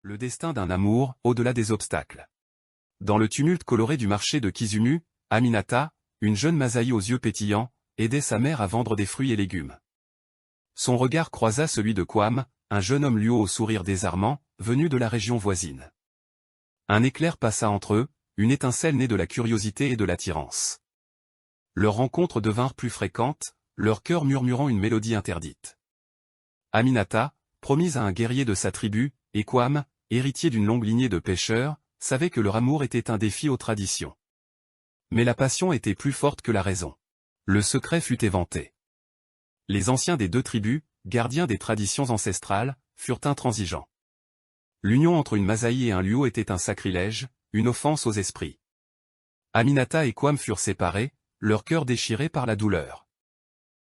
Le destin d'un amour, au-delà des obstacles. Dans le tumulte coloré du marché de Kisumu, Aminata, une jeune Masaï aux yeux pétillants, aidait sa mère à vendre des fruits et légumes. Son regard croisa celui de Kwame, un jeune homme luo au sourire désarmant, venu de la région voisine. Un éclair passa entre eux, une étincelle née de la curiosité et de l'attirance. Leurs rencontres devinrent plus fréquentes, leur cœur murmurant une mélodie interdite. Aminata, promise à un guerrier de sa tribu, et Kwame, héritier d'une longue lignée de pêcheurs, savait que leur amour était un défi aux traditions. Mais la passion était plus forte que la raison. Le secret fut éventé. Les anciens des deux tribus, gardiens des traditions ancestrales, furent intransigeants. L'union entre une Masaï et un Luo était un sacrilège, une offense aux esprits. Aminata et Kwame furent séparés, leur cœur déchiré par la douleur.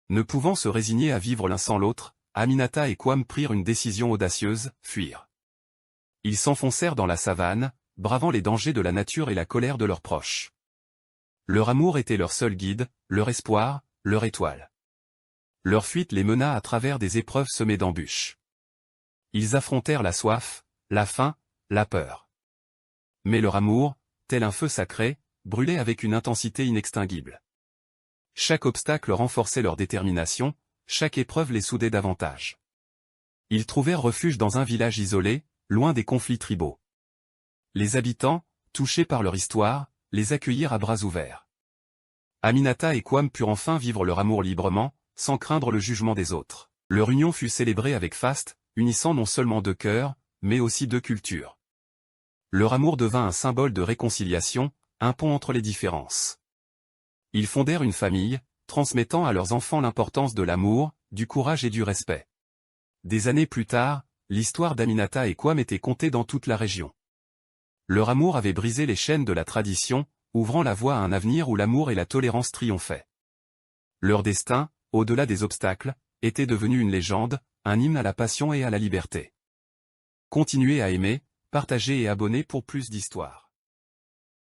Ne pouvant se résigner à vivre l'un sans l'autre, Aminata et Kwame prirent une décision audacieuse, fuir. Ils s'enfoncèrent dans la savane, bravant les dangers de la nature et la colère de leurs proches. Leur amour était leur seul guide, leur espoir, leur étoile. Leur fuite les mena à travers des épreuves semées d'embûches. Ils affrontèrent la soif, la faim, la peur. Mais leur amour, tel un feu sacré, brûlait avec une intensité inextinguible. Chaque obstacle renforçait leur détermination, chaque épreuve les soudait davantage. Ils trouvèrent refuge dans un village isolé, loin des conflits tribaux. Les habitants, touchés par leur histoire, les accueillirent à bras ouverts. Aminata et Kwame purent enfin vivre leur amour librement, sans craindre le jugement des autres. Leur union fut célébrée avec faste, unissant non seulement deux cœurs, mais aussi deux cultures. Leur amour devint un symbole de réconciliation, un pont entre les différences. Ils fondèrent une famille, transmettant à leurs enfants l'importance de l'amour, du courage et du respect. Des années plus tard, l'histoire d'Aminata et Kwame était contée dans toute la région. Leur amour avait brisé les chaînes de la tradition, ouvrant la voie à un avenir où l'amour et la tolérance triomphaient. Leur destin, au-delà des obstacles, était devenu une légende, un hymne à la passion et à la liberté. Continuez à aimer, partager et abonner pour plus d'histoires.